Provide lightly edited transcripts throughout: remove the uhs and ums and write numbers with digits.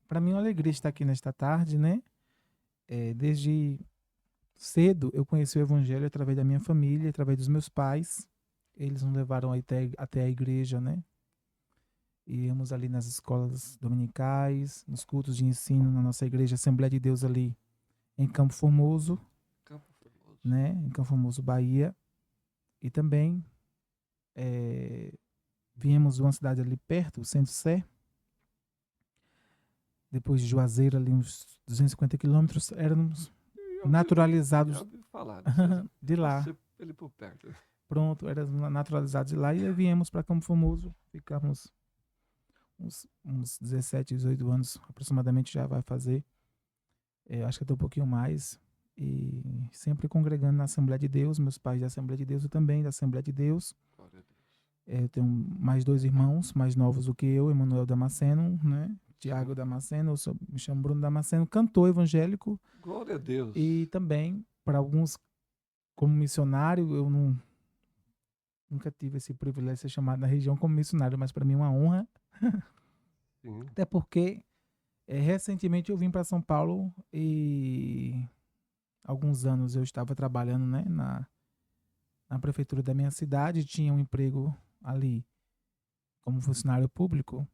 Para mim é uma alegria estar aqui nesta tarde, né? Desde cedo eu conheci o Evangelho através da minha família, através dos meus pais. Eles nos levaram até a igreja, né? Íamos ali nas escolas dominicais, nos cultos de ensino na nossa igreja Assembleia de Deus ali em Campo Formoso, Campo Formoso. né? Em Campo Formoso, Bahia. E também eh, viemos de uma cidade ali perto, Centro-Sé, depois de Juazeiro, ali uns 250 quilômetros, éramos Já naturalizados ouvi falar, né? Você de lá. passei ali por perto. Pronto, éramos naturalizados de lá e aí viemos para Campo Formoso. Ficamos uns 17, 18 anos aproximadamente já vai fazer. Acho que até um pouquinho mais. E sempre congregando na Assembleia de Deus, meus pais da Assembleia de Deus, eu também da Assembleia de Deus. Glória a Deus. Eu tenho mais dois irmãos mais novos do que eu, Emanuel Damasceno, né? Sim. Tiago Damasceno, me chamo Bruno Damasceno, cantor evangélico Glória a Deus. e também, para alguns, como missionário, eu não, nunca tive esse privilégio de ser chamado na região como missionário, mas para mim é uma honra, Sim. até porque recentemente eu vim para São Paulo e alguns anos eu estava trabalhando, né, na prefeitura da minha cidade, tinha um emprego ali como funcionário público.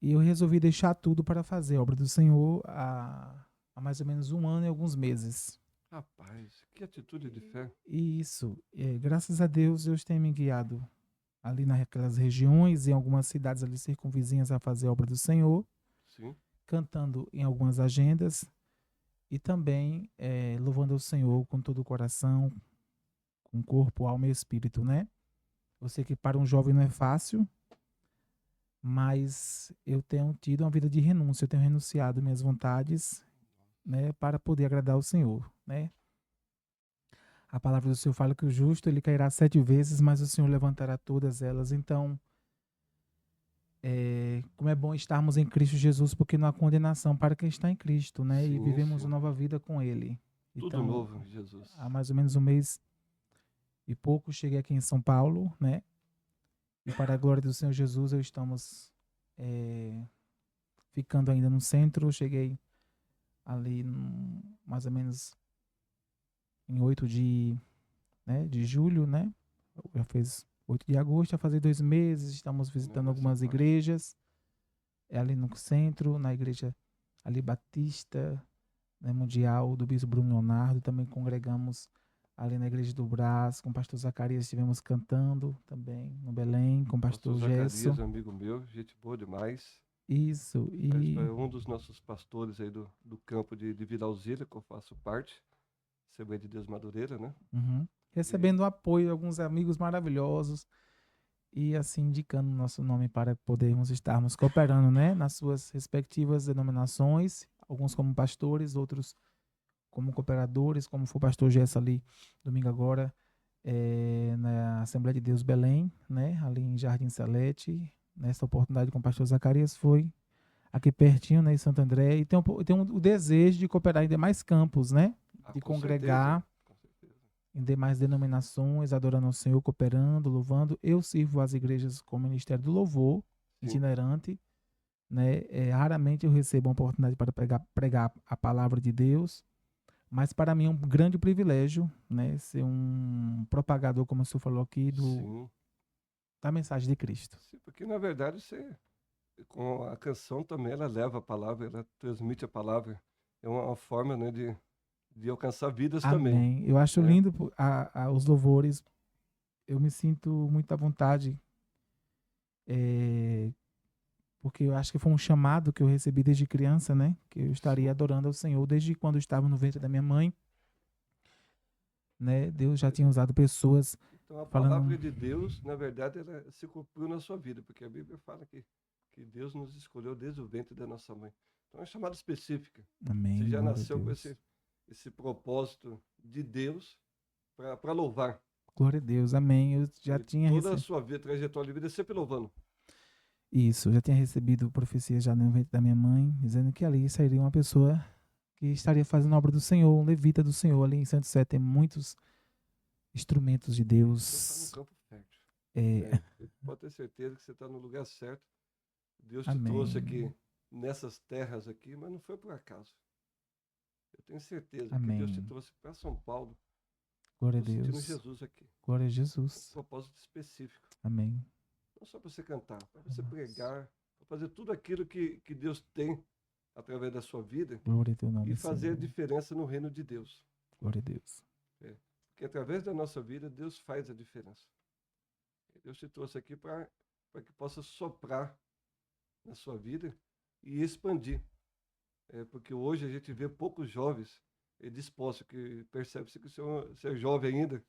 E eu resolvi deixar tudo para fazer a obra do Senhor há mais ou menos um ano e alguns meses. Rapaz, que atitude de fé. E isso, graças a Deus tem me guiado ali naquelas regiões, em algumas cidades ali circunvizinhas a fazer a obra do Senhor, Sim. cantando em algumas agendas e também louvando ao Senhor com todo o coração, com corpo, alma e espírito, né? Eu sei que para um jovem não é fácil, mas eu tenho tido uma vida de renúncia, eu tenho renunciado minhas vontades, né, para poder agradar ao Senhor, né? A palavra do Senhor fala que o justo ele cairá 7 vezes, mas o Senhor levantará todas elas. Então, como é bom estarmos em Cristo Jesus, porque não há condenação para quem está em Cristo, né? E Sim, vivemos sim. uma nova vida com Ele. Tudo Então, novo, Jesus. há mais ou menos um mês e pouco cheguei aqui em São Paulo, né? E para a glória do Senhor Jesus, eu estamos é, ficando ainda no centro. Cheguei ali mais ou menos em 8 de julho, né? Já fez 8 de agosto, já fazer 2 meses. Estamos Não, visitando vai ser algumas fácil. igrejas, ali no centro, na igreja ali Batista, né, Mundial, do Bispo Bruno Leonardo. Também congregamos ali na igreja do Brás, com o pastor Zacarias, estivemos cantando também no Belém, com o Pastor pastor Gesso. Zacarias, amigo meu, gente boa demais. Isso, e É um dos nossos pastores aí do campo de Vila Alzira, que eu faço parte. Assembleia de Deus Madureira, né? uhum, E recebendo o apoio de alguns amigos maravilhosos e assim indicando o nosso nome para podermos estarmos cooperando, né, nas suas respectivas denominações, alguns como pastores, outros como cooperadores, como foi o pastor Gesso ali domingo agora, na Assembleia de Deus Belém, né, ali em Jardim Salete. Nessa oportunidade com o pastor Zacarias foi aqui pertinho, né, em Santo André, e tem o desejo de cooperar em demais campos, né, ah, de com certeza, congregar com certeza. em demais denominações, adorando ao Senhor, cooperando, louvando. Eu sirvo as igrejas com o Ministério do Louvor, Sim. itinerante, né? Raramente eu recebo uma oportunidade para pregar a palavra de Deus, mas para mim é um grande privilégio, né? Ser um propagador, como o senhor falou aqui, Sim. da mensagem de Cristo. Sim, porque na verdade você, com a canção também, ela leva a palavra, ela transmite a palavra. É uma forma, né, de alcançar vidas também, Amém. Eu acho né? lindo os louvores. Eu me sinto muito à vontade, é, porque eu acho que foi um chamado que eu recebi desde criança, né? Que eu estaria Sim. adorando ao Senhor desde quando eu estava no ventre da minha mãe, né? Deus já tinha usado pessoas Então a falando, palavra de Deus, na verdade, ela se cumpriu na sua vida, porque a Bíblia fala que Deus nos escolheu desde o ventre da nossa mãe. Então é uma chamada específica. Você amém, já glória a nasceu com Deus. esse propósito de Deus para louvar. Glória a Deus, amém. Eu já E tinha toda a recebido sua vida, trajetória de vida é sempre louvando. isso, eu já tinha recebido profecia já no ventre da minha mãe, dizendo que ali sairia uma pessoa que estaria fazendo a obra do Senhor, um levita do Senhor. Ali em Santo Sé tem muitos instrumentos de Você está no Deus. campo fértil. É, Né? Você pode ter certeza que você está no lugar certo. Deus te trouxe amém. aqui nessas terras aqui, mas não foi por acaso. Eu tenho certeza que Deus te Amém. trouxe para São Paulo. Glória a Estou sentindo Deus. Jesus aqui. Glória a Um Jesus. propósito específico. Amém. Não só para você cantar, para você Nossa. pregar, para fazer tudo aquilo que Deus tem através da sua vida Glória a teu e nome, fazer a Senhor. diferença no reino de Deus. Glória a Deus. É. Porque através da nossa vida, Deus faz a diferença. Deus te trouxe aqui para que possa soprar na sua vida e expandir. Porque hoje a gente vê poucos jovens dispostos, que percebe-se que você é jovem ainda.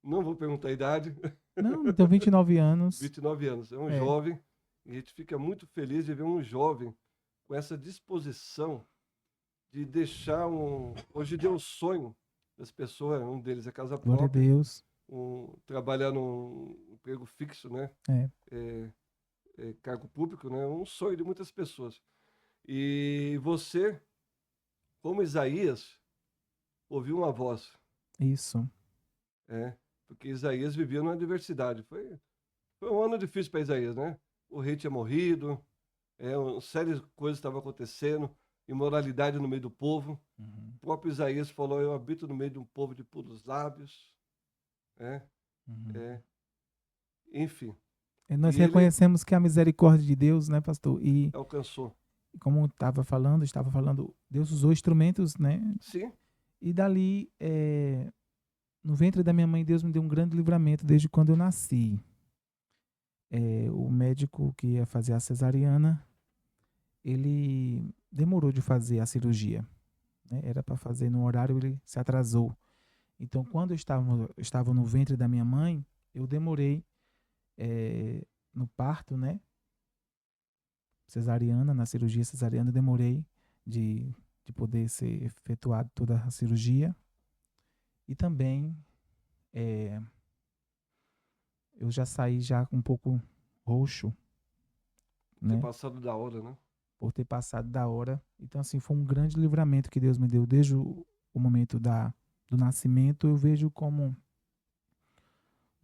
Não vou perguntar a idade. Não, tenho 29 anos. 29 anos. É um É. jovem. E a gente fica muito feliz de ver um jovem com essa disposição de deixar um. Hoje deu um sonho das pessoas, um deles é casa Glória a própria, Deus. trabalhar num emprego fixo, né? É. Cargo público, né? Um sonho de muitas pessoas. E você, como Isaías, ouviu uma voz. Isso. Porque Isaías vivia numa adversidade. Foi um ano difícil para Isaías, né? O rei tinha morrido, uma série de coisas estavam acontecendo, imoralidade no meio do povo. Uhum. O próprio Isaías falou: eu habito no meio de um povo de puros lábios. Uhum. Enfim. E nós E ele reconhecemos que a misericórdia de Deus, né, pastor? E alcançou. como estava falando, Deus usou instrumentos, né? Sim. E dali, no ventre da minha mãe, Deus me deu um grande livramento desde quando eu nasci. O médico que ia fazer a cesariana, ele demorou de fazer a cirurgia, né? Era para fazer no horário, ele se atrasou. Então, quando eu estava no ventre da minha mãe, eu demorei no parto, né? Cesariana, na cirurgia cesariana, eu demorei de poder ser efetuada toda a cirurgia. E também eu já saí já um pouco roxo, Ter né? passado da hora, né? Por ter passado da hora. Então, assim, foi um grande livramento que Deus me deu desde o momento do nascimento. Eu vejo como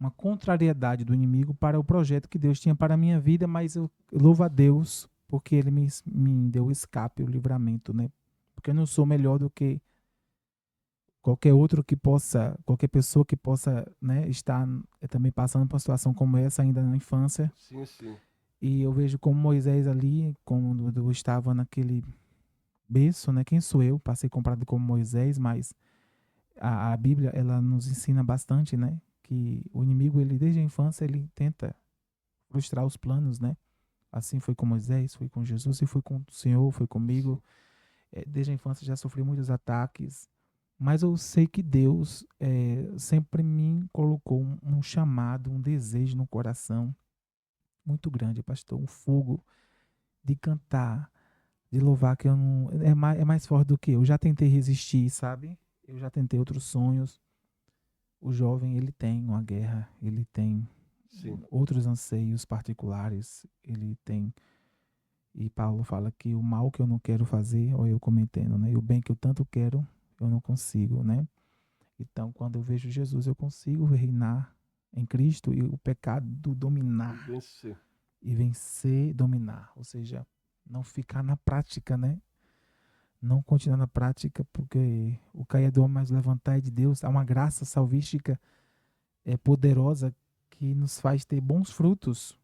uma contrariedade do inimigo para o projeto que Deus tinha para a minha vida, mas eu louvo a Deus porque Ele me deu o escape, o livramento, né? Porque eu não sou melhor do que qualquer pessoa que possa, né, estar também passando por uma situação como essa ainda na infância. Sim, sim. E eu vejo como Moisés ali, quando eu estava naquele berço, né? Quem sou eu? Passei comprado como Moisés, mas a Bíblia, ela nos ensina bastante, né? Que o inimigo, ele desde a infância, ele tenta frustrar os planos, né? Assim foi com Moisés, foi com Jesus e foi com o Senhor, foi comigo. Desde a infância já sofri muitos ataques, mas eu sei que Deus sempre me colocou um chamado, um desejo no coração muito grande, pastor, um fogo de cantar, de louvar, que eu não, é mais forte do que eu. Já tentei resistir, sabe? Eu já tentei outros sonhos. O jovem, ele tem uma guerra, ele tem Sim. outros anseios particulares, ele tem. E Paulo fala que o mal que eu não quero fazer, ou eu cometendo, né? E o bem que eu tanto quero, eu não consigo, né? Então, quando eu vejo Jesus, eu consigo reinar em Cristo e o pecado dominar Vencer. e vencer, dominar. Ou seja, não ficar na prática, né? Não continuar na prática, porque o cair é do homem, mas levantar é de Deus. Há uma graça salvística poderosa que nos faz ter bons frutos.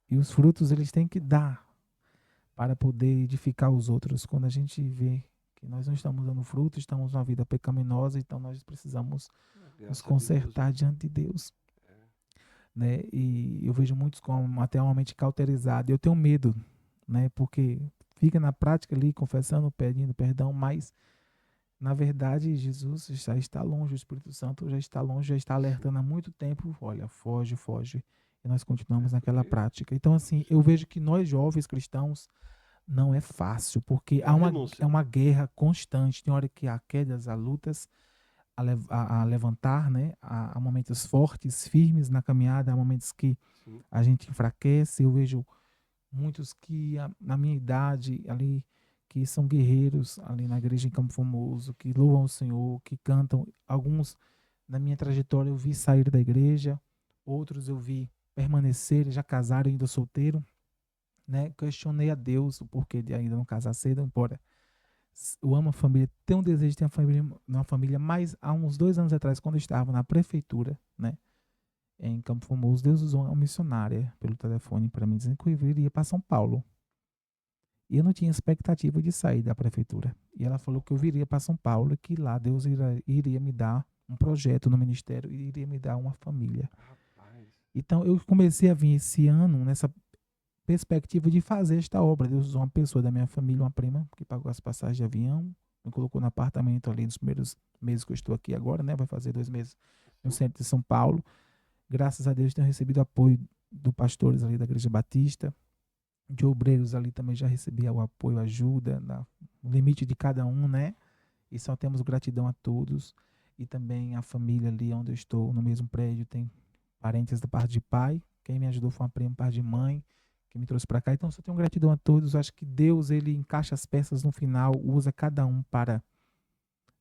E os frutos eles têm que dar para poder edificar os outros. Quando a gente vê que nós não estamos dando fruto, estamos numa vida pecaminosa, então nós precisamos nos Graças a Deus. consertar diante de Deus. Né? E eu vejo muitos como até uma mente cauterizada. Eu tenho medo, né? Porque fica na prática ali, confessando, pedindo perdão, mas na verdade Jesus já está longe, o Espírito Santo já está longe, já está alertando há muito tempo. Olha, foge, foge. E nós continuamos naquela Porque prática. Então, assim, eu vejo que nós jovens cristãos não é fácil, porque é uma renúncia. é uma guerra constante. Tem hora que há quedas, há lutas a levantar, né? Há momentos fortes, firmes na caminhada, há momentos que Sim. a gente enfraquece. Eu vejo muitos que, na minha idade, ali, que são guerreiros ali na igreja em Campo Formoso, que louvam o Senhor, que cantam. Alguns, na minha trajetória, eu vi sair da igreja, outros eu vi permanecer, já casaram, ainda solteiro. né? Questionei a Deus o porquê de ainda não casar cedo, embora eu amo a família, tenho um desejo de ter uma família, mas há uns 2 anos atrás, quando eu estava na prefeitura, né, em Campo Formoso, Deus usou uma missionária pelo telefone para mim, dizendo que eu iria para São Paulo. E eu não tinha expectativa de sair da prefeitura. E ela falou que eu viria para São Paulo e que lá Deus iria me dar um projeto no ministério e iria me dar uma família. Rapaz. Então eu comecei a vir esse ano nessa perspectiva de fazer esta obra. Deus usou uma pessoa da minha família, uma prima, que pagou as passagens de avião, me colocou no apartamento ali nos primeiros meses que eu estou aqui agora, né? Vai fazer 2 meses no Sim. centro de São Paulo. Graças a Deus tenho recebido apoio do pastores ali da Igreja Batista, de obreiros ali também já recebi o apoio, ajuda, no limite de cada um, né? E só temos gratidão a todos. E também a família ali onde eu estou, no mesmo prédio, tem parentes da parte de pai. Quem me ajudou foi uma prima, parte de mãe, que me trouxe para cá. Então, só tenho gratidão a todos. Acho que Deus, ele encaixa as peças no final, usa cada um para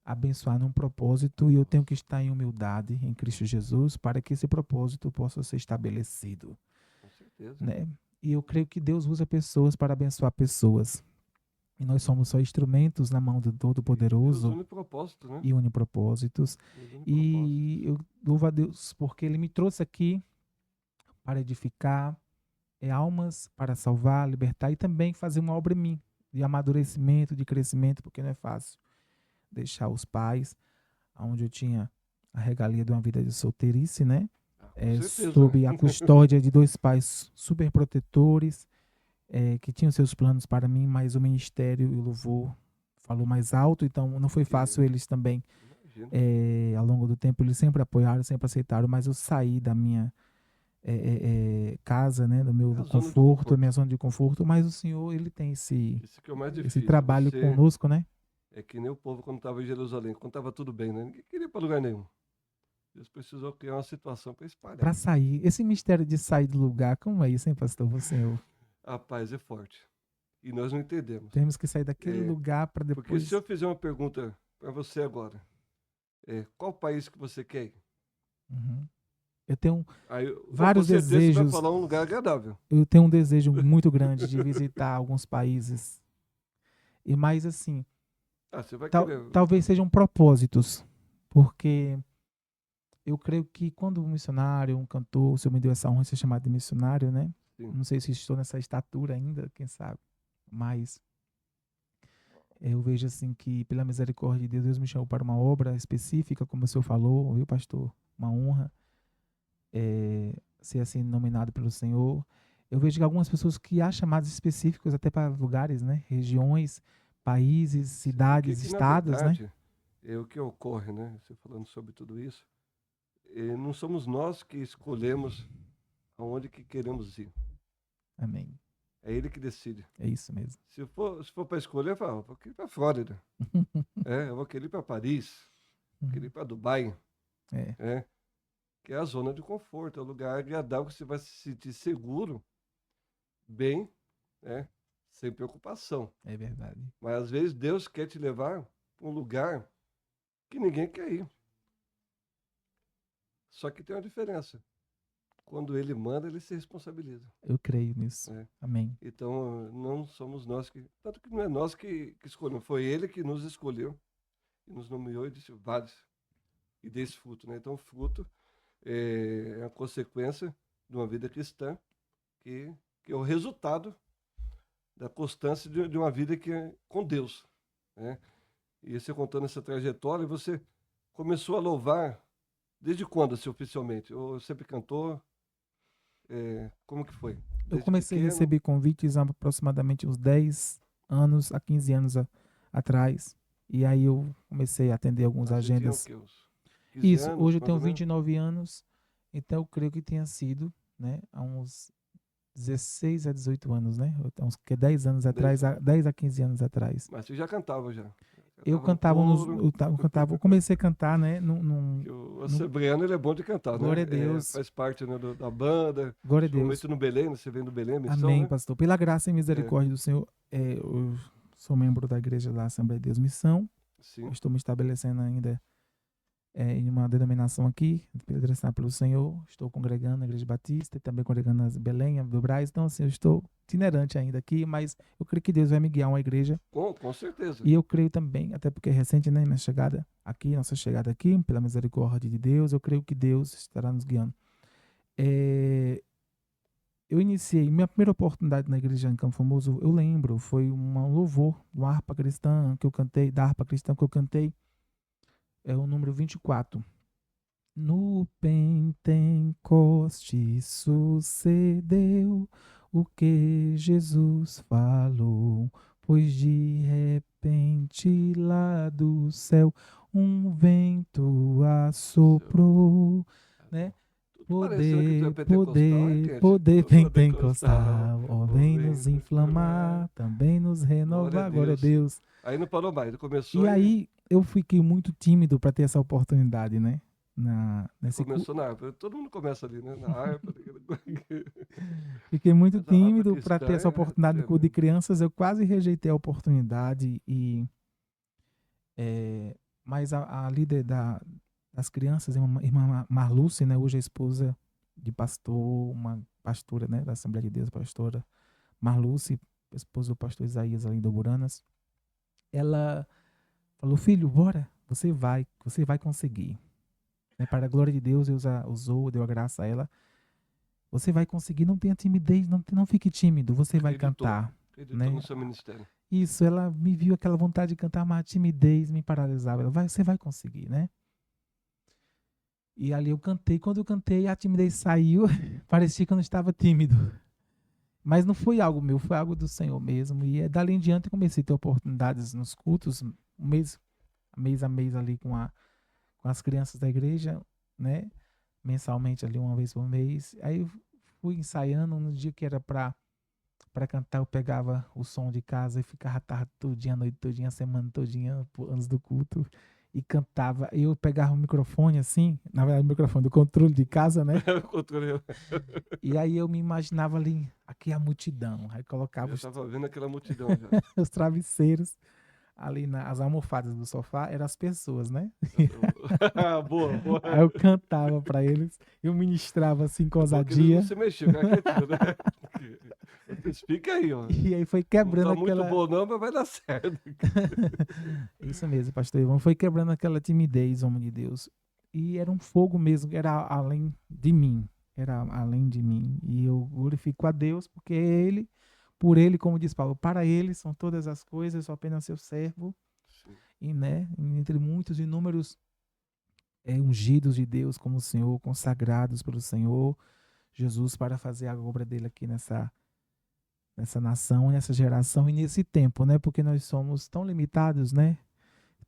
abençoar num propósito. E eu tenho que estar em humildade em Cristo Jesus para que esse propósito possa ser estabelecido, Com certeza. né? E eu creio que Deus usa pessoas para abençoar pessoas. E nós somos só instrumentos na mão do Deus Todo-Poderoso une propósito, né? e une propósitos. Deus une propósito. E eu louvo a Deus porque Ele me trouxe aqui para edificar almas, para salvar, libertar e também fazer uma obra em mim, de amadurecimento, de crescimento, porque não é fácil deixar os pais, onde eu tinha a regalia de uma vida de solteirice, né? Ah, com certeza. Sob a custódia de 2 pais super protetores, que tinham seus planos para mim, mas o ministério e o louvor falou mais alto, então não foi fácil. É, Eles também, imagino. ao longo do tempo, eles sempre apoiaram, sempre aceitaram, mas eu saí da minha casa, né, do É a meu zona de conforto, da conforto. minha zona de conforto, mas o Senhor, ele tem Isso que é o mais esse difícil. trabalho Você conosco, né, é que nem o povo quando estava em Jerusalém, quando estava tudo bem, né? Ninguém queria ir para lugar nenhum. Deus precisou criar uma situação para espalhar. para sair. Esse mistério de sair do lugar, como é isso, hein, pastor? O Senhor, A paz é forte. E nós não entendemos. temos que sair daquele É, lugar para porque se depois. eu fizer uma pergunta para você agora, qual país que você quer ir? Uhum. Eu tenho Aí, com vários certeza você vai desejos. falar um lugar agradável. Eu tenho um desejo muito grande de visitar alguns países. E mais assim, Ah, você vai querer. talvez sejam propósitos, porque eu creio que quando um missionário, um cantor, o Senhor me deu essa honra de ser chamado de missionário, né? Sim. Não sei se estou nessa estatura ainda, quem sabe, mas eu vejo assim que pela misericórdia de Deus, Deus me chamou para uma obra específica, como o senhor falou, viu, pastor? Uma honra ser assim nominado pelo Senhor. Eu vejo que algumas pessoas que há chamados específicos até para lugares, né? Regiões, países, Sim, cidades, que na estados, né? verdade é o que ocorre, né? Você falando sobre tudo isso, não somos nós que escolhemos aonde que queremos ir. Amém. É ele que decide. É isso mesmo. Se for para escolher, eu falo, eu vou querer ir para Flórida. Eu vou querer ir para Paris. Vou querer ir para Dubai. É, Que é a zona de conforto, é o lugar agradável que você vai se sentir seguro, bem, né? Sem preocupação. é verdade. Mas às vezes Deus quer te levar para um lugar que ninguém quer ir. Só que tem uma diferença. Quando ele manda, ele se responsabiliza. Eu creio nisso. Né? Amém. Então, não somos nós que. Tanto que não é nós que escolhemos, foi ele que nos escolheu e nos nomeou e disse: vale e desse fruto. Né? Então, o fruto é a consequência de uma vida cristã, que é o resultado da constância de uma vida que é com Deus. Né? E você contando essa trajetória, você começou a louvar desde quando, assim, oficialmente? Ou sempre cantou? Como que foi? Eu Desde comecei a pequeno? receber convites há aproximadamente uns 10 anos, a 15 anos atrás. E aí eu comecei a atender algumas Você tinha o agendas. quê? Uns 15 Isso, anos, hoje eu mais tenho ou menos? 29 anos, então eu creio que tenha sido, né, há uns 16 a 18 anos, né? Então, uns 10 anos 10 atrás, anos. 10 a 15 anos atrás. Mas você já cantava já. Eu Cantava no cantava coro. eu comecei a cantar, né, Que o assembleano ele é bom de cantar, né? glória a Deus, Faz parte, né, da banda. glória a Deus. Principalmente no Belém, né? Você vem do Belém, missão, Amém, né? pastor. Pela graça e É, misericórdia do Senhor, eu sou membro da igreja da Assembleia de Deus Missão. Eu sim. estou me estabelecendo ainda em uma denominação aqui, direcionada pelo Senhor. Estou congregando na Igreja Batista e também congregando nas Belém, do Brás. Então, assim, eu estou itinerante ainda aqui, mas eu creio que Deus vai me guiar a uma igreja. Com certeza. E eu creio também, até porque é recente, né, minha chegada aqui, nossa chegada aqui, pela misericórdia de Deus, eu creio que Deus estará nos guiando. Eu iniciei, minha primeira oportunidade na igreja em Campo Formoso, eu lembro, foi um louvor, uma harpa cristã que eu cantei, da harpa cristã que eu cantei, é o número 24. No Pentecoste sucedeu o que Jesus falou, pois de repente lá do céu um vento assoprou, né? Tudo parecendo que tu é pentecostal, é crente. Poder Pentecostal. pentecostal, ó, Ó, vem vem nos nos inflamar. inflamar, também nos Glória a renovar, glória a Deus. Deus. Aí não parou mais. Ele E começou e aí eu fiquei muito tímido para ter essa oportunidade, né? Nesse começou na harpa. Todo mundo começa ali, né? Na harpa. Fiquei muito Mas a harpa tímido para cristã ter essa é oportunidade no culto de tremendo. crianças. Eu quase rejeitei a oportunidade mas a líder das crianças, irmã Marluce, né? Hoje é esposa de pastor, uma pastora, né? Da Assembleia de Deus, pastora Marluce, esposa do pastor Isaías ali do Buranas. Ela falou: filho, bora, você vai conseguir. Né? Para a glória de Deus, Deus a usou, deu a graça a ela. Você vai conseguir, não tenha timidez, não fique tímido, você vai Acreditou. cantar, Acreditou né? no seu ministério. Isso, ela me viu aquela vontade de cantar, mas a timidez me paralisava. Você vai conseguir, né? E ali eu cantei, quando eu cantei, a timidez saiu, parecia que eu não estava tímido. Mas não foi algo meu, foi algo do Senhor mesmo. E dali em diante eu comecei a ter oportunidades nos cultos, mês a mês ali com as crianças da igreja, né? Mensalmente ali uma vez por mês. Aí eu fui ensaiando no dia que era para cantar, eu pegava o som de casa e ficava a tarde todinha, a noite todinha, a semana todinha, antes do culto, e cantava. Eu pegava o microfone assim, na verdade o microfone do controle de casa, né? O controle. E aí eu me imaginava ali, aqui a multidão. Aí Eu colocava já estava vendo aquela multidão já. os travesseiros ali as almofadas do sofá, eram as pessoas, né? Boa, boa. Aí eu cantava para eles, eu ministrava assim com É bom que eles não ousadia. se mexiam, ficaram quietinho, né? Fica aí, ó. E aí foi Não quebrando tá muito aquela. bom não, mas vai dar certo. Isso mesmo, pastor Ivan. Foi quebrando aquela timidez, homem de Deus. E era um fogo mesmo, era além de mim. Era além de mim. E eu glorifico a Deus, porque Ele, por Ele, como diz Paulo, para Ele são todas as coisas, eu sou apenas seu servo. Sim. E, né, entre muitos inúmeros ungidos de Deus como o Senhor, consagrados pelo Senhor, Jesus, para fazer a obra dele aqui nessa nação, nessa geração e nesse tempo, né? Porque nós somos tão limitados, né?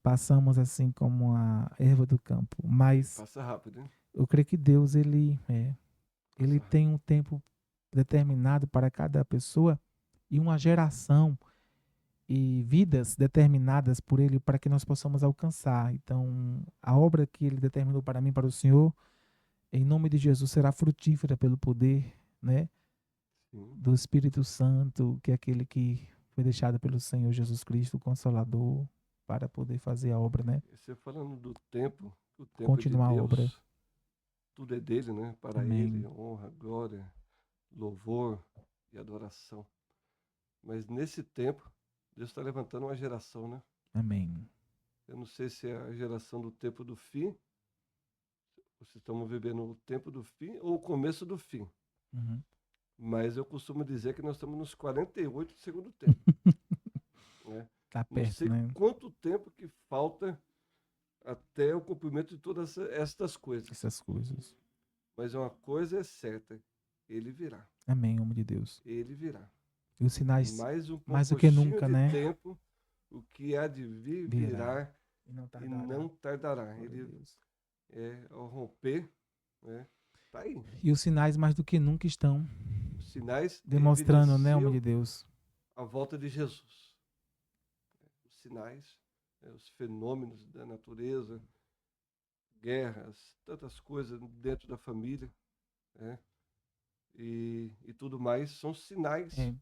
Passamos assim como a erva do campo. Mas Passa rápido, hein? eu creio que Deus, ele Passa tem rápido. um tempo determinado para cada pessoa e uma geração e vidas determinadas por ele para que nós possamos alcançar. Então, a obra que ele determinou para mim, para o Senhor, em nome de Jesus, será frutífera pelo poder, né, Sim. do Espírito Santo, que é aquele que foi deixado pelo Senhor Jesus Cristo, o Consolador, para poder fazer a obra, né? E você falando do tempo, o tempo é de Continuar a obra. Deus, tudo é dele, né? Para Amém. ele, honra, glória, louvor e adoração. Mas nesse tempo, Deus está levantando uma geração, né? Amém. Eu não sei se é a geração do tempo do fim, ou se estamos vivendo o tempo do fim ou o começo do fim. Uhum. Mas eu costumo dizer que nós estamos nos 48 do segundo tempo. Né? Tá Não perto, sei né? quanto tempo que falta até o cumprimento de todas estas coisas. Essas coisas. Mas uma coisa é certa, ele virá. Amém, homem de Deus. Ele virá. E os sinais, Mais um mais do que pouquinho nunca, de né? tempo, o que há de vir, Virá. virá E não e tardará. não tardará. Glória a Ele Deus. ao romper, né? Tá aí. E os sinais mais do que nunca estão Os sinais demonstrando, né, homem de evidenciam Deus? a volta de Jesus. Os sinais, os fenômenos da natureza, guerras, tantas coisas dentro da família, né? E tudo mais são sinais É,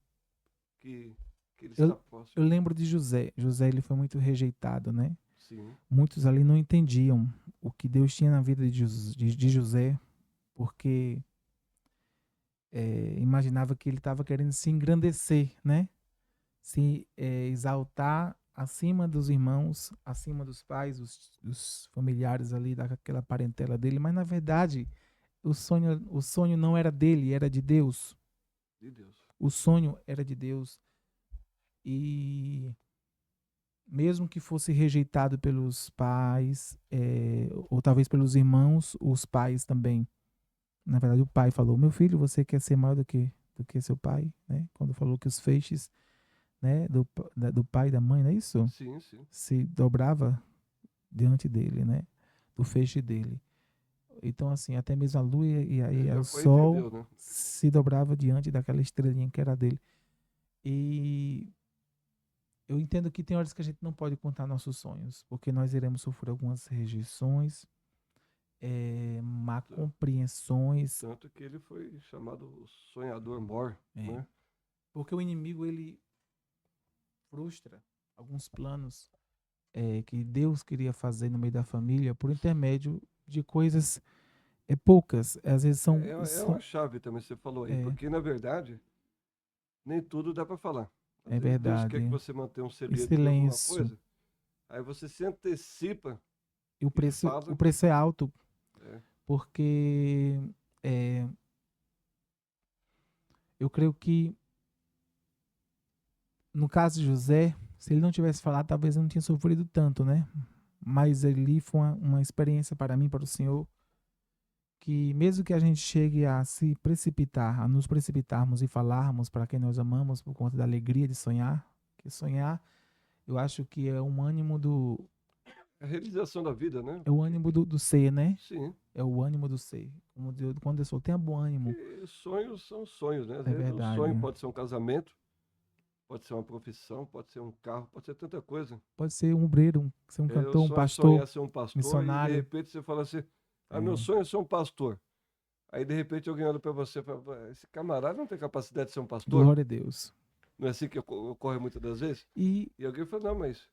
que ele está eu próximo. lembro de José. José, ele foi muito rejeitado, né? Sim. Muitos ali não entendiam o que Deus tinha na vida de José, porque imaginava que ele estava querendo se engrandecer, né? Se exaltar acima dos irmãos, acima dos pais, dos familiares ali, daquela parentela dele, mas na verdade o sonho não era dele, era de Deus. De Deus. O sonho era de Deus. E mesmo que fosse rejeitado pelos pais, ou talvez pelos irmãos, os pais também. Na verdade, o pai falou: Meu filho, você quer ser maior do que seu pai? Né? Quando falou que os feixes, né, do pai e da mãe, não é isso? Sim, sim. Se dobrava diante dele, né? Do feixe dele. Então, assim, até mesmo a lua e o Jacó sol entendeu, né? se dobrava diante daquela estrelinha que era dele. E eu entendo que tem horas que a gente não pode contar nossos sonhos, porque nós iremos sofrer algumas rejeições, má Tá. compreensões, Tanto que ele foi chamado o sonhador mor, é, né? porque o inimigo ele frustra alguns planos que Deus queria fazer no meio da família por intermédio de coisas poucas, às vezes É uma chave também, você falou aí, é, porque na verdade nem tudo dá para falar. Às é vezes Deus quer que verdade. você mantenha um E segredo de alguma silêncio. coisa, aí você se antecipa E o e preço, o fala. preço é alto, É, porque é, eu creio que no caso de José, se ele não tivesse falado, talvez eu não tinha sofrido tanto, né? Mas ali foi uma experiência para mim, para o Senhor, que mesmo que a gente chegue a se precipitar, a nos precipitarmos e falarmos para quem nós amamos por conta da alegria de sonhar, que sonhar, eu acho que a realização da vida, né? é o ânimo do ser, né? Sim, É o ânimo do ser. Quando eu sou, tenha bom ânimo. porque sonhos são sonhos, né? Às É vezes o sonho verdade. pode ser um casamento, pode ser uma profissão, pode ser um carro, pode ser tanta coisa. Pode ser um obreiro, ser um O cantor, um sonho é pastor, sonhar ser um pastor e de missionário. repente você fala assim: Ah, meu É, sonho é ser um pastor. Aí de repente alguém olha para você e fala: "Pô, esse camarada não tem capacidade de ser um pastor?" glória a Deus. Não é assim que ocorre muitas das vezes? E E alguém fala: Não, mas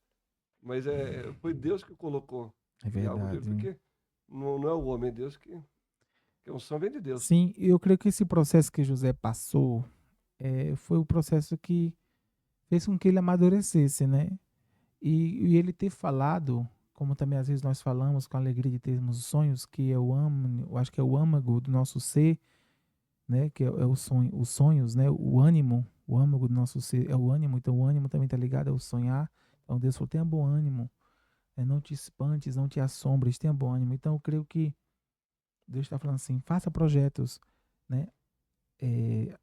foi Deus que colocou é em algo dele, verdade. porque não é o homem, é Deus que a unção vem de Deus. Sim, eu creio que esse processo que José passou foi o processo que fez com que ele amadurecesse, né? E ele ter falado, como também às vezes nós falamos com a alegria de termos sonhos, que eu acho que é o âmago do nosso ser, né? Que é o sonho, os sonhos, né? O âmago do nosso ser é o ânimo, então o ânimo também está ligado ao sonhar. Então Deus falou, tenha bom ânimo, não te espantes, não te assombres, tenha bom ânimo. Então eu creio que Deus está falando assim, faça projetos, né? É,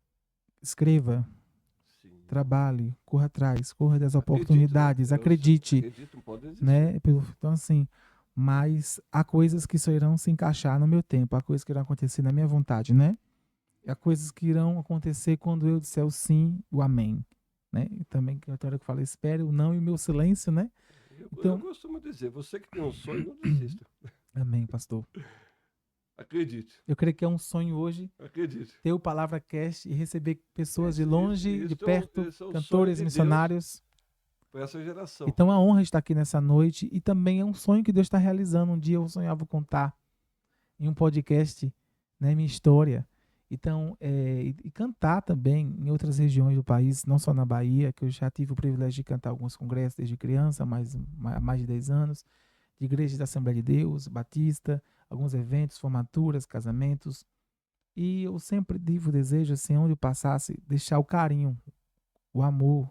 escreva, Sim. trabalhe, corra atrás, corra das Acredite, né? oportunidades, acredite, Acredite, não pode desistir. né? Então, assim, mas há coisas que só irão se encaixar no meu tempo, há coisas que irão acontecer na minha vontade, né? Há coisas que irão acontecer quando eu disser o sim, o amém, né? E também que a hora que fala, espere o não e o meu silêncio, né? Eu Então, costumo dizer: Você que tem um sonho, não desista. amém, pastor. Acredite, Eu creio que é um sonho hoje acredite. ter o Palavra Cast e receber pessoas de longe, de perto, Esse é o sonho cantores, de Deus missionários. para essa geração. Então, a honra estar aqui nessa noite e também é um sonho que Deus está realizando. Um dia eu sonhava contar em um podcast, né, minha história. Então, e cantar também em outras regiões do país, não só na Bahia, que eu já tive o privilégio de cantar alguns congressos desde criança, há mais de 10 anos, de igrejas da Assembleia de Deus, Batista, alguns eventos, formaturas, casamentos. E eu sempre tive o desejo, assim, onde eu passasse, deixar o carinho, o amor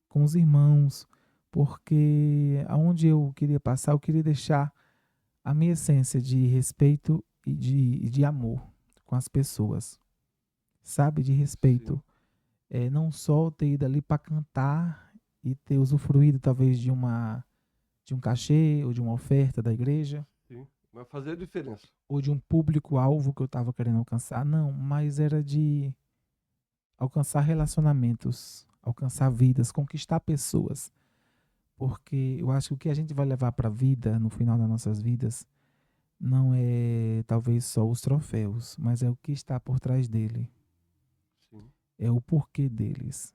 com os irmãos, porque aonde eu queria passar, eu queria deixar a minha essência de respeito e de amor com as pessoas, sabe? De Sim, respeito. Não só ter ido ali para cantar e ter usufruído talvez de um cachê ou de uma oferta da igreja sim. Vai fazer a diferença. ou de um público-alvo que eu estava querendo alcançar, não, mas era de alcançar relacionamentos, alcançar vidas, conquistar pessoas, porque eu acho que o que a gente vai levar para a vida, no final das nossas vidas, não é talvez só os troféus, mas é o que está por trás dele. Sim. É o porquê deles.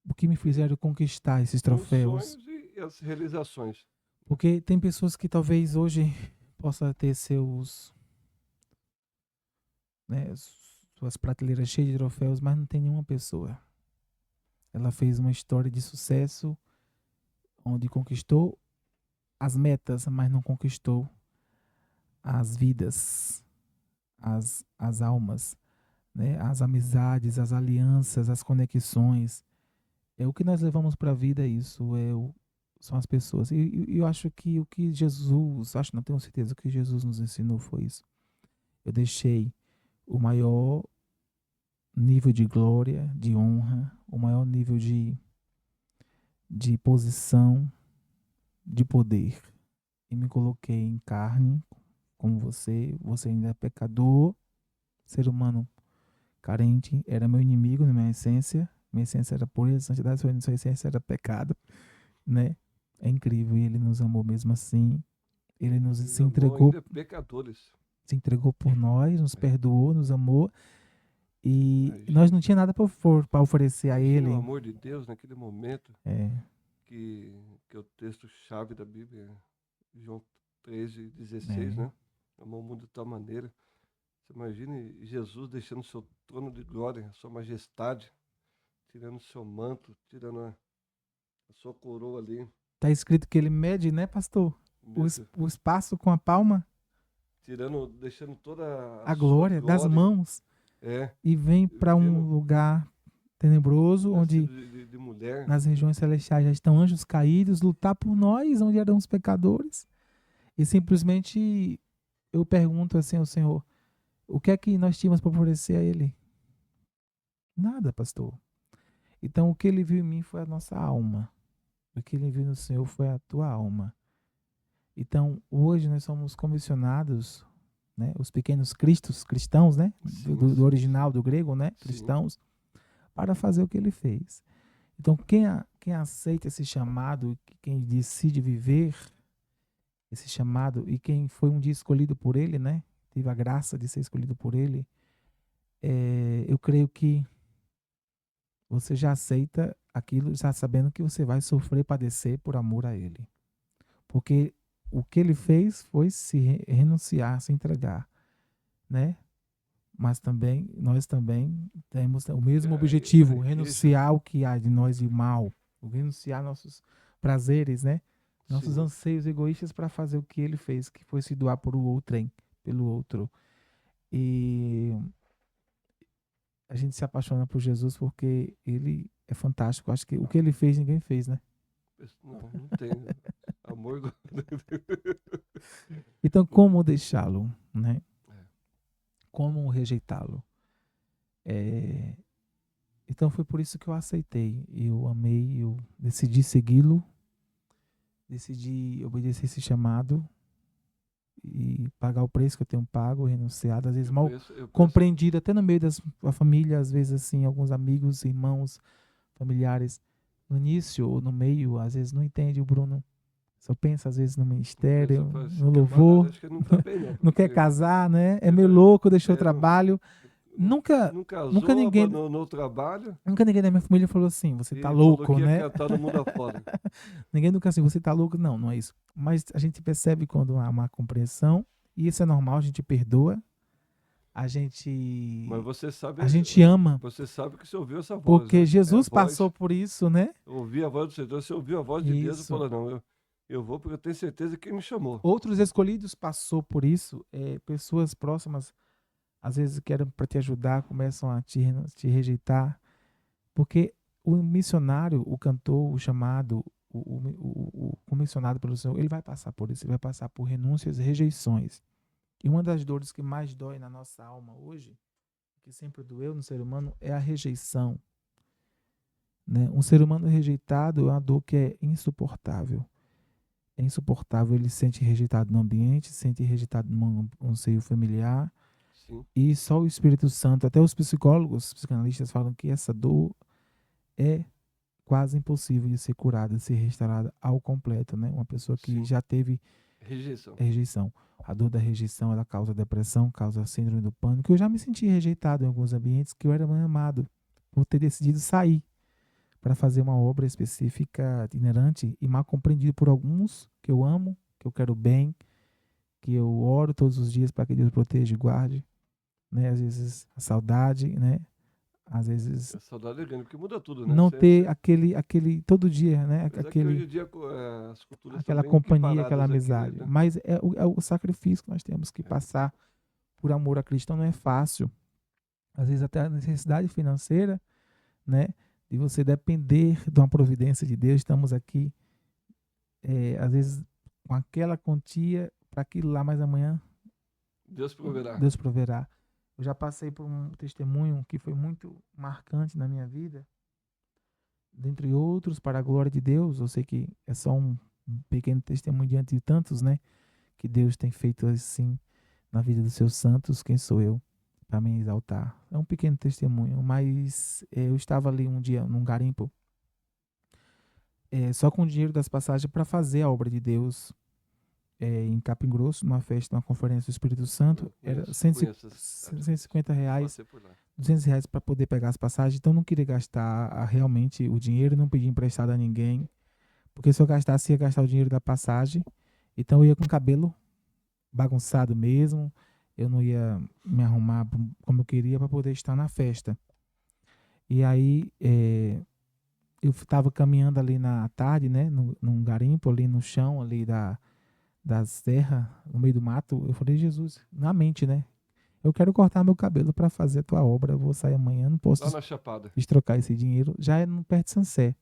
O que me fizeram conquistar esses Os troféus. sonhos e as realizações. Porque tem pessoas que talvez hoje possa ter seus, né, suas prateleiras cheias de troféus, mas não tem nenhuma pessoa. Ela fez uma história de sucesso onde conquistou as metas, mas não conquistou as vidas, as almas, né? As amizades, as alianças, as conexões. É o que nós levamos para a vida, isso são as pessoas. E eu acho que o que Jesus, acho não tenho certeza, o que Jesus nos ensinou foi isso. Eu deixei o maior nível de glória, de honra, o maior nível de posição, de poder. E me coloquei em carne, como você ainda é pecador, ser humano carente, era meu inimigo na minha essência era pureza, santidade, sua essência era pecado, né? É incrível, e ele nos amou mesmo assim, ele nos Ele nos amou ainda pecadores. se entregou por nós, nos É. perdoou, nos amou, e nós Imagina, não tinha nada para oferecer a imagina o ele. amor de Deus naquele momento É, que é o texto-chave da Bíblia, João 13:16, é, né? Amou o mundo de tal maneira. Você imagine Jesus deixando seu trono de glória, sua majestade, tirando seu manto, tirando a sua coroa ali. tá escrito que ele mede, né, pastor? Meu Deus. O espaço com a palma, Tirando, deixando toda a a sua glória das glória, mãos, é, e vem para um vivendo lugar tenebroso, onde nascido de mulher. nas regiões celestiais já estão anjos caídos, lutar por nós, onde éramos pecadores. E simplesmente eu pergunto assim ao Senhor, o que é que nós tínhamos para oferecer a Ele? Nada, pastor. Então o que Ele viu em mim foi a nossa alma. O que Ele viu no Senhor foi a tua alma. Então hoje nós somos comissionados, né, os pequenos cristos, cristãos, né, Sim, do sim, original, sim. do grego, né, Sim, cristãos, para fazer o que Ele fez. Então quem aceita esse chamado, quem decide viver esse chamado, e quem foi um dia escolhido por ele, né? Teve a graça de ser escolhido por ele. Eu creio que você já aceita aquilo, já sabendo que você vai sofrer, padecer por amor a ele. Porque o que ele fez foi se renunciar, se entregar, né? Mas também, nós também temos o porque mesmo a objetivo, igreja, renunciar o que há de nós de mal, renunciar nossos prazeres, né? Nossos sim, anseios egoístas para fazer o que ele fez, que foi se doar por o outrem, pelo outro. E a gente se apaixona por Jesus porque ele é fantástico. Acho que o que ele fez, ninguém fez, né? não, não tem amor. Então, como deixá-lo, né? É, Como rejeitá-lo? É, então, foi por isso que eu aceitei. Eu amei, eu decidi segui-lo, decidi obedecer esse chamado e pagar o preço que eu tenho pago, renunciado, às vezes mal eu penso, compreendido, até no meio da família, às vezes assim, alguns amigos, irmãos, familiares, no início ou no meio, às vezes não entende o Bruno. Só pensa às vezes no pensa, ministério, fala, esse no camarada louvor, acho que não tá bem não, não quer porque casar, né? É meio ele louco, deixou o não, trabalho. Nunca, não nunca casou, ninguém, abandonou o trabalho nunca ninguém da minha família falou assim, você tá e falou louco, que ia né? cantar no mundo afora. Ninguém nunca assim, você tá louco? Não, não é isso. Mas a gente percebe quando há uma compreensão, e isso é normal, a gente perdoa, a Mas gente ama, você sabe que você ouviu essa voz, porque né? É a Jesus passou voz, por isso, né? ouvir a voz do Senhor, você ouviu a voz de Deus e Isso. falou, não, eu vou porque eu tenho certeza que ele me chamou. Outros escolhidos passou por isso, pessoas próximas às vezes querem para te ajudar, começam a te rejeitar, porque o missionário, o cantor, o chamado, o comissionado pelo Senhor, ele vai passar por isso, ele vai passar por renúncias e rejeições. E uma das dores que mais dói na nossa alma hoje, que sempre doeu no ser humano, é a rejeição. Né? Um ser humano rejeitado é uma dor que é insuportável. É insuportável, ele se sente rejeitado no ambiente, se sente rejeitado num seio familiar, Sim, e só o Espírito Santo, até os psicólogos, os psicanalistas falam que essa dor é quase impossível de ser curada, de ser restaurada ao completo, né? Uma pessoa que sim. já teve Rejeição. rejeição. A dor da rejeição, ela causa depressão, causa síndrome do pânico. Eu já me senti rejeitado em alguns ambientes que eu era amado por ter decidido sair, para fazer uma obra específica, itinerante e mal compreendido por alguns que eu amo, que eu quero bem, que eu oro todos os dias para que Deus proteja e guarde, né? Às vezes a saudade, né? Às vezes A saudade é grande, porque muda tudo, né? não ter aquele todo dia, né? Apesar que hoje em dia as culturas estão Aquela bem companhia, aquela equiparadas aqui, amizade. né? Mas é o sacrifício que nós temos que É. passar por amor a Cristo. Então não é fácil. Às vezes até a necessidade financeira, né? De você depender de uma providência de Deus. Estamos aqui, às vezes, com aquela quantia para aquilo lá, mas amanhã Deus proverá. Deus proverá. Eu já passei por um testemunho que foi muito marcante na minha vida, dentre outros, para a glória de Deus. Eu sei que é só um pequeno testemunho diante de tantos, né? Que Deus tem feito assim na vida dos seus santos. Quem sou eu para me exaltar? É um pequeno testemunho, mas eu estava ali um dia num garimpo, só com o dinheiro das passagens para fazer a obra de Deus, em Capim Grosso, numa festa, numa conferência do Espírito Santo. Era Conheço R$ 150, passei por lá. R$ 200 para poder pegar as passagens. Então não queria gastar realmente o dinheiro, não pedi emprestado a ninguém, porque se eu gastasse, ia gastar o dinheiro da passagem. Então eu ia com o cabelo bagunçado mesmo, eu não ia me arrumar como eu queria para poder estar na festa. E aí eu estava caminhando ali na tarde, né, num garimpo ali no chão ali da serra, no meio do mato. Eu falei, Jesus, na mente, né? Eu quero cortar meu cabelo para fazer a tua obra. Eu vou sair amanhã, não posso Lá na Chapada. destrocar esse dinheiro. Já é no perto de Sansé,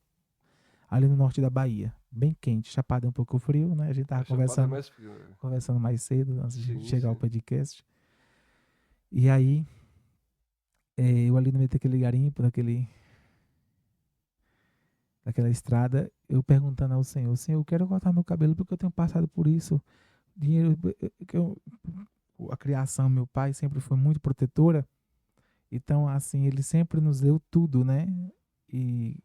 ali no norte da Bahia, bem quente. Chapada é um pouco frio, né? A gente tava A Chapada é mais frio, né? conversando mais cedo antes de Sim, chegar ao sim. podcast. E aí eu ali no meio daquele garimpo, daquela estrada, eu perguntando ao Senhor, Senhor, eu quero cortar meu cabelo porque eu tenho passado por isso. Dinheiro, a criação, meu pai sempre foi muito protetora, então assim, ele sempre nos deu tudo, né? E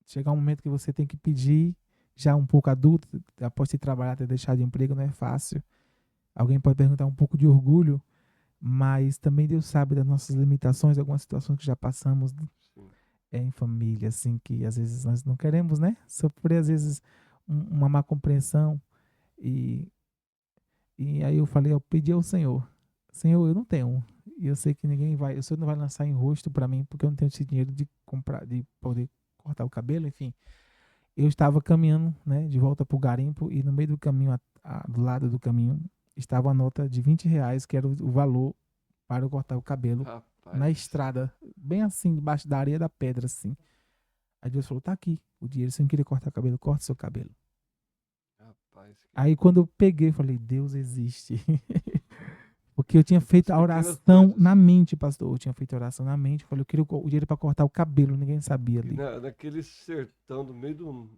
chegar um momento que você tem que pedir, já um pouco adulto, após ter trabalhado, ter deixado de emprego, não é fácil. Alguém pode perguntar um pouco de orgulho, mas também Deus sabe das nossas limitações, algumas situações que já passamos Sim. em família, assim, que às vezes nós não queremos, né? Sofrer, às vezes, uma má compreensão. E, e aí eu falei, eu pedi ao Senhor, Senhor, eu não tenho. E eu sei que ninguém vai, o Senhor não vai lançar em rosto para mim, porque eu não tenho esse dinheiro de comprar, de poder cortar o cabelo, enfim. Eu estava caminhando, né, de volta para o garimpo, e no meio do caminho, do lado do caminho, estava a nota de R$ 20, que era o valor para eu cortar o cabelo Rapaz na do céu. estrada, bem assim, debaixo da areia da pedra, assim. Aí Deus falou, tá aqui o dinheiro, se não querer cortar o cabelo, corta seu cabelo. Rapaz. Aí quando eu peguei, eu falei, Deus existe. Porque eu tinha feito As a pequenas oração coisas. na mente, pastor. Eu tinha feito a oração na mente. Eu falei, eu queria o dinheiro para cortar o cabelo, ninguém sabia E ali. naquele sertão, no meio do.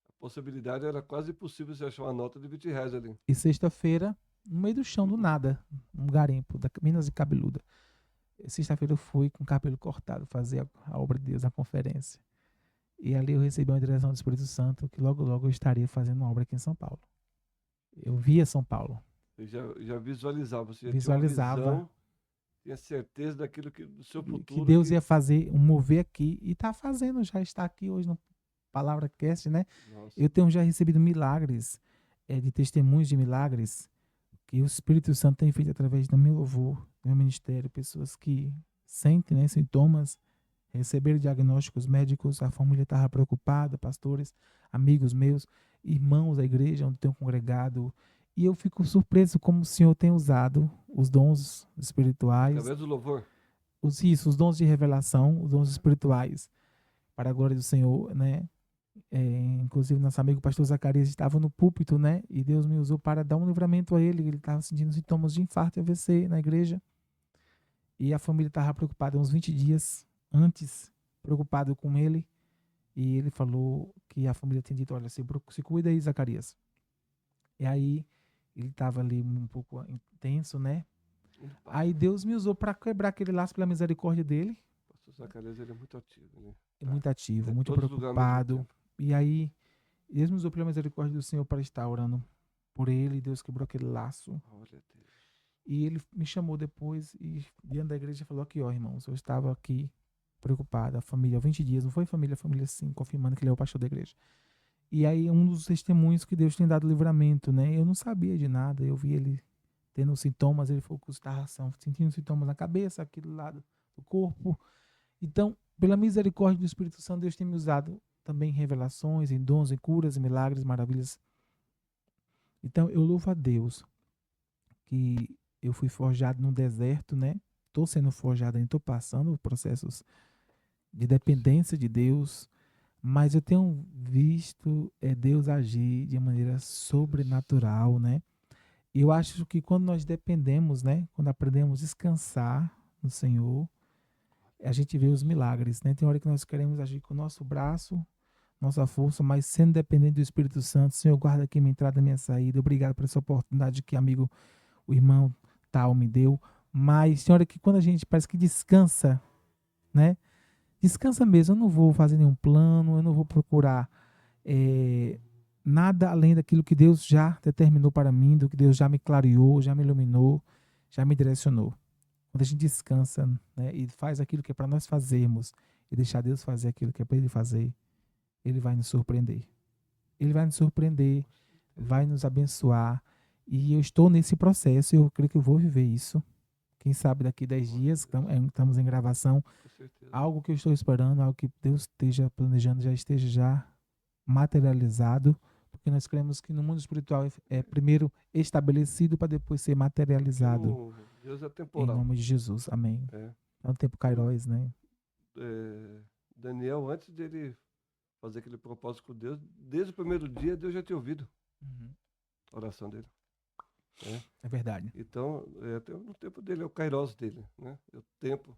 A possibilidade era quase impossível você achar uma nota de R$ 20 ali. E sexta-feira, no meio do chão, do nada, um garimpo, da Minas de Cabeluda. Sexta-feira eu fui com o cabelo cortado fazer a obra de Deus, a conferência. E ali eu recebi uma direção do Espírito Santo que logo, logo eu estaria fazendo uma obra aqui em São Paulo. Eu via São Paulo, Você já visualizava, você já tinha uma visualizava visão, tinha certeza daquilo do seu que futuro Deus que. ia fazer um mover aqui e está fazendo, já está aqui hoje no Palavra Cast, né? Nossa. Eu tenho já recebido milagres, de testemunhos de milagres que o Espírito Santo tem feito através do meu louvor, do meu ministério, pessoas que sentem, né, sintomas, receberam diagnósticos médicos, a família estava preocupada, pastores, amigos meus, irmãos da igreja onde tenho congregado, e eu fico surpreso como o Senhor tem usado os dons espirituais, Através do louvor. os dons de revelação, os dons espirituais, para a glória do Senhor, né? Inclusive, nosso amigo pastor Zacarias estava no púlpito, né? E Deus me usou para dar um livramento a ele. Ele estava sentindo sintomas de infarto e AVC na igreja. E a família estava preocupada uns 20 dias antes, preocupado com ele. E ele falou que a família tinha dito, olha, se cuida aí, Zacarias. E aí, ele estava ali um pouco intenso, né? Aí Deus me usou para quebrar aquele laço pela misericórdia dele. O pastor Zacarias ele é muito ativo, né? Muito ativo, Em muito todos os lugares ao mesmo preocupado. tempo. E aí, Deus me usou pela misericórdia do Senhor para estar orando por ele. E Deus quebrou aquele laço. Olha Deus. E ele me chamou depois e diante da igreja falou aqui, ó, irmãos, eu estava aqui preocupado, a família, 20 dias, não foi família, sim, confirmando que ele é o pastor da igreja. E aí, um dos testemunhos que Deus tem dado livramento, né? Eu não sabia de nada, eu vi ele tendo sintomas, ele falou que estava sentindo sintomas na cabeça, aqui do lado do corpo. Então, pela misericórdia do Espírito Santo, Deus tem me usado também em revelações, em dons, em curas, em milagres, maravilhas. Então, eu louvo a Deus que eu fui forjado no deserto, né? Estou sendo forjado, estou passando processos de dependência de Deus, mas eu tenho visto Deus agir de maneira sobrenatural, né? E eu acho que quando nós dependemos, né? Quando aprendemos a descansar no Senhor, a gente vê os milagres, né? Tem hora que nós queremos agir com o nosso braço, nossa força, mas sendo dependente do Espírito Santo, Senhor, guarda aqui minha entrada e minha saída. Obrigado por essa oportunidade que amigo, o irmão tal me deu. Mas tem hora que quando a gente parece que descansa, né? Descansa mesmo. Eu não vou fazer nenhum plano, eu não vou procurar nada além daquilo que Deus já determinou para mim, do que Deus já me clareou, já me iluminou, já me direcionou. Quando a gente descansa, né, e faz aquilo que é para nós fazermos e deixar Deus fazer aquilo que é para Ele fazer, Ele vai nos surpreender. Ele vai nos surpreender, vai nos abençoar. E eu estou nesse processo e eu creio que eu vou viver isso. Quem sabe daqui 10 dias, estamos em gravação, Com certeza. algo que eu estou esperando, algo que Deus esteja planejando, já esteja já materializado, porque nós cremos que no mundo espiritual é primeiro estabelecido para depois ser Porque materializado. Deus é Em temporal. nome de Jesus. Amém. É. É um tempo kairos, né? Daniel, antes dele fazer aquele propósito com Deus, desde o primeiro dia, Deus já tinha ouvido a oração dele. É verdade. Então, o tempo dele é o kairos dele, né? É o tempo